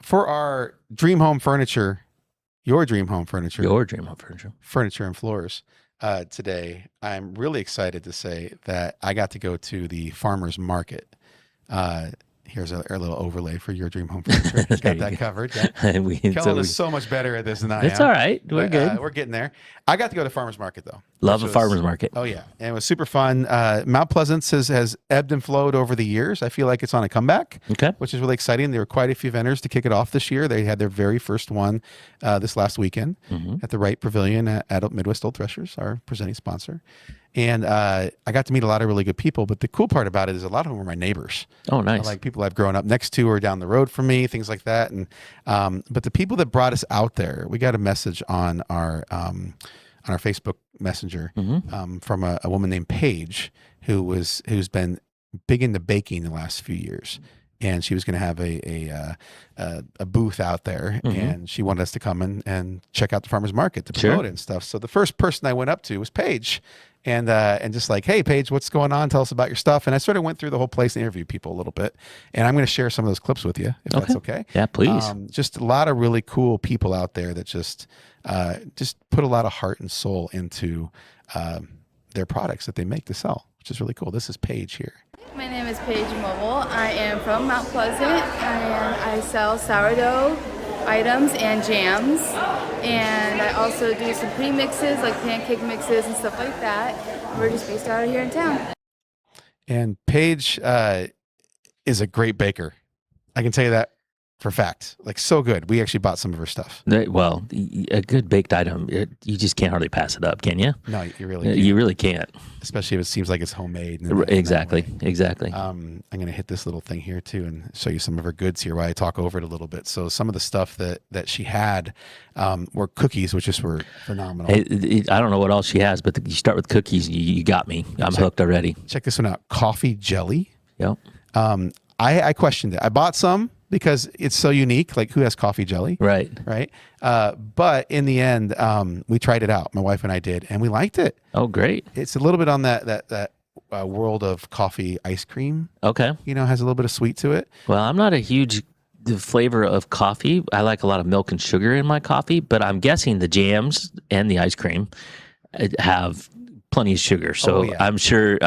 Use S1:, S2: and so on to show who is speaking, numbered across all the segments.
S1: For our dream home furniture, your dream home furniture,
S2: Your dream home furniture.
S1: furniture and floors, today, I'm really excited to say that I got to go to the farmer's market. Uh, Here's a little overlay for your dream home furniture.
S2: There
S1: Got
S2: you
S1: that
S2: go.
S1: covered. Yeah.
S2: So
S1: Kellen is so much better at this than I
S2: it's
S1: am.
S2: all right. We're
S1: But
S2: good.
S1: we're getting there. I got to go to farmer's market though,
S2: Love
S1: which
S2: a
S1: was
S2: farmer's market.
S1: oh yeah, and it was super fun. Mount Pleasance has ebbed and flowed over the years. I feel like it's on a comeback,
S2: Okay.
S1: which is really exciting. There were quite a few vendors to kick it off this year. They had their very first one this last weekend at the Wright Pavilion at Midwest Old Threshers, our presenting sponsor. And I got to meet a lot of really good people. But the cool part about it is a lot of them were my neighbors.
S2: Oh, nice.
S1: Like people I've grown up next to or down the road from me, things like that. And but the people that brought us out there, we got a message on our Facebook Messenger from a woman named Paige who's been big into baking the last few years. And she was going to have a booth out there, and she wanted us to come and check out the farmers market to promote it and stuff. So the first person I went up to was Paige, and just like, hey, Paige, what's going on? Tell us about your stuff. And I sort of went through the whole place and interviewed people a little bit. And I'm going to share some of those clips with you, if that's okay.
S2: Yeah, please.
S1: Just a lot of really cool people out there that just put a lot of heart and soul into their products that they make to sell, which is really cool. This is Paige here.
S3: My name is Paige Mobile. I am from Mount Pleasant, and I sell sourdough items and jams. And I also do some pre-mixes, like pancake mixes and stuff like that. We're just based out of here in town.
S1: And Paige is a great baker. I can tell you that for a fact. Like, so good. We actually bought some of her stuff.
S2: Well, a good baked item, you just can't hardly pass it up, can you?
S1: No, you really can't.
S2: You really can't.
S1: Especially if it seems like it's homemade.
S2: Exactly.
S1: I'm going to hit this little thing here too and show you some of her goods here while I talk over it a little bit. So some of the stuff that she had were cookies, which just were phenomenal.
S2: I don't know what else she has, but you start with cookies, you got me. I'm hooked already.
S1: Check this one out. Coffee jelly.
S2: Yep.
S1: I questioned it. I bought some because it's so unique. Like, who has coffee jelly?
S2: Right.
S1: But in the end, we tried it out. My wife and I did, and we liked it.
S2: Oh, great.
S1: It's a little bit on that world of coffee ice cream.
S2: Okay.
S1: Has a little bit of sweet to it.
S2: Well, I'm not a huge flavor of coffee. I like a lot of milk and sugar in my coffee, but I'm guessing the jams and the ice cream have plenty of sugar. So I'm sure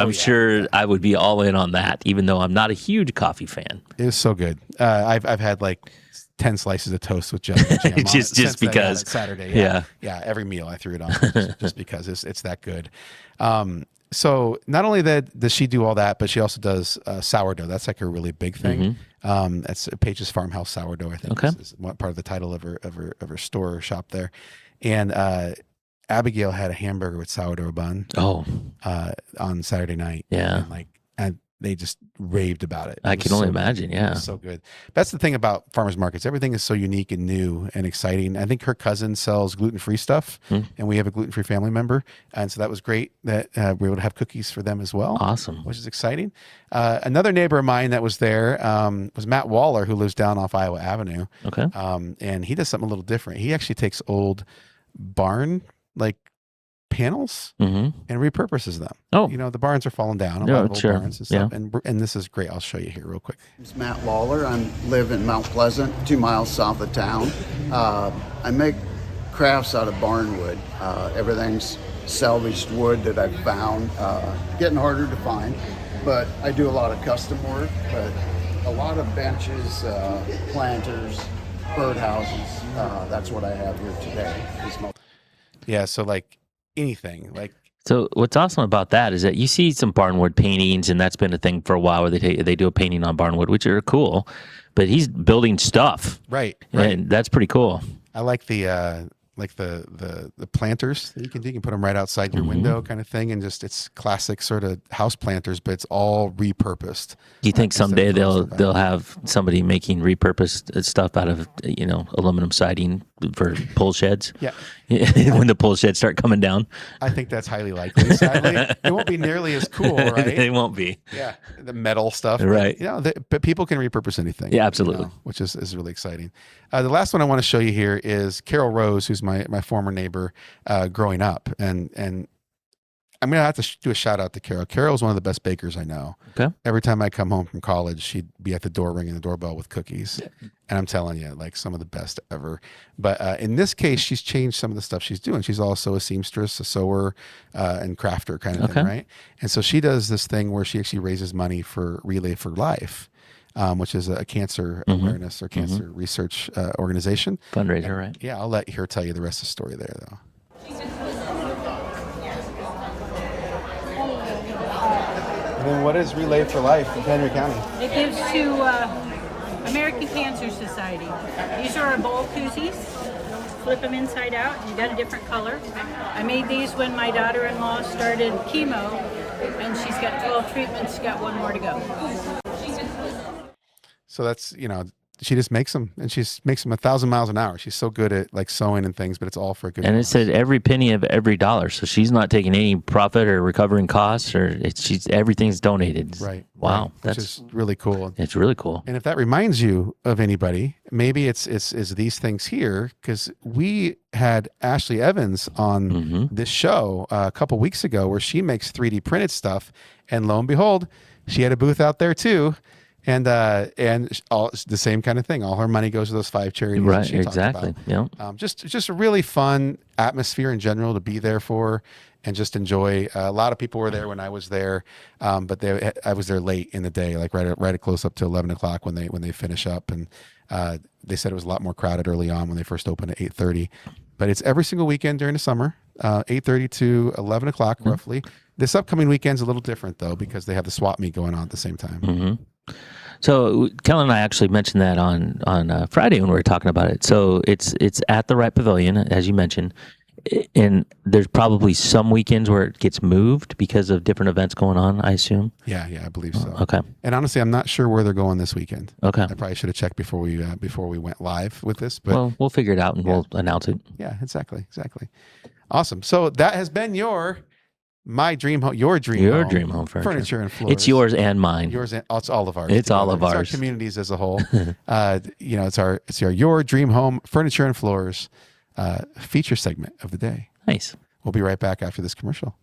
S2: I would be all in on that, even though I'm not a huge coffee fan.
S1: It was so good. I've had like 10 slices of toast with jelly and jam on
S2: just because
S1: Saturday.
S2: Yeah.
S1: Every meal I threw it on just because it's that good. So not only does she do all that, but she also does sourdough. That's like a really big thing. That's Paige's Farmhouse Sourdough, I think. Is one part of the title of her store or shop there. And Abigail had a hamburger with sourdough bun. On Saturday night.
S2: Yeah.
S1: And they just raved about it.
S2: I can only imagine. Yeah.
S1: It was so good. That's the thing about farmers markets. Everything is so unique and new and exciting. I think her cousin sells gluten-free stuff, and we have a gluten-free family member. And so that was great that we were able to have cookies for them as well.
S2: Awesome.
S1: Which is exciting. Another neighbor of mine that was there was Matt Waller, who lives down off Iowa Avenue.
S2: Okay.
S1: And he does something a little different. He actually takes old barn, panels and repurposes them. The barns are falling down. A lot of old barns and stuff. And this is great. I'll show you here real quick.
S4: It's Matt Waller. I live in Mount Pleasant, 2 miles south of town. I make crafts out of barnwood. Everything's salvaged wood that I've found. Getting harder to find, but I do a lot of custom work. But a lot of benches, planters, birdhouses. That's what I have here today.
S1: Yeah. So anything
S2: So what's awesome about that is that you see some barnwood paintings, and that's been a thing for a while where they do a painting on barnwood, which are cool. But he's building stuff,
S1: right?
S2: And that's pretty cool.
S1: I like the planters that you can put them right outside your window, kind of thing, and just it's classic sort of house planters, but it's all repurposed.
S2: Do you think someday they'll have somebody making repurposed stuff out of aluminum siding for pole sheds?
S1: Yeah.
S2: When the pole sheds start coming down,
S1: I think that's highly likely. Sadly, it won't be nearly as cool, right?
S2: They won't be.
S1: Yeah, the metal stuff,
S2: right?
S1: But people can repurpose anything.
S2: Yeah, absolutely.
S1: Which is really exciting. The last one I want to show you here is Carol Rose, who's my former neighbor growing up, and I'm gonna have to do a shout out to Carol. Carol's one of the best bakers I know.
S2: Okay.
S1: Every time I come home from college, she'd be at the door ringing the doorbell with cookies, and I'm telling you, like some of the best ever. But in this case, she's changed some of the stuff she's doing. She's also a seamstress, a sewer, and crafter kind of thing, right? And so she does this thing where she actually raises money for Relay for Life, which is a cancer awareness or cancer research organization.
S2: Fundraiser, right?
S1: Yeah, I'll let her tell you the rest of the story there, though. And then what is Relay for Life in Henry County?
S5: It gives to American Cancer Society. These are our bowl koozies. Flip them inside out, and you got a different color. I made these when my daughter-in-law started chemo, and she's got 12 treatments. She's got one more to go.
S1: So that's, she just makes them, and she makes them 1,000 miles an hour. She's so good at like sewing and things, but it's all for a good
S2: And
S1: cause.
S2: it said every penny of every dollar, so she's not taking any profit or recovering costs, or everything's donated.
S1: Right.
S2: Wow,
S1: right.
S2: that's
S1: Which is really cool.
S2: it's really cool.
S1: And if that reminds you of anybody, maybe it's these things here, because we had Ashley Evans on this show a couple weeks ago where she makes 3D printed stuff, and lo and behold, she had a booth out there too. And all the same kind of thing. All her money goes to those 5 charities.
S2: Right,
S1: she talks
S2: exactly.
S1: about.
S2: Yeah.
S1: Just a really fun atmosphere in general to be there for, and just enjoy. A lot of people were there when I was there, but I was there late in the day, like right at close up to 11 o'clock when they finish up, and they said it was a lot more crowded early on when they first opened at 8:30. But it's every single weekend during the summer, 8:30 to 11 o'clock roughly. This upcoming weekend's a little different though, because they have the swap meet going on at the same time.
S2: So Kellen and I actually mentioned that on Friday when we were talking about it. So it's at the Wright Pavilion, as you mentioned, and there's probably some weekends where it gets moved because of different events going on, I assume.
S1: Yeah, I believe so.
S2: Okay.
S1: And honestly, I'm not sure where they're going this weekend.
S2: Okay.
S1: I probably should have checked before we went live with this, but
S2: Well, we'll figure it out and we'll announce it.
S1: yeah, exactly. Awesome. So that has been your dream home furniture and floors.
S2: It's yours and mine.
S1: Yours and it's all of ours.
S2: It's all
S1: together.
S2: of ours.
S1: It's our communities as a whole. It's our your dream home furniture and floors feature segment of the day.
S2: Nice.
S1: We'll be right back after this commercial.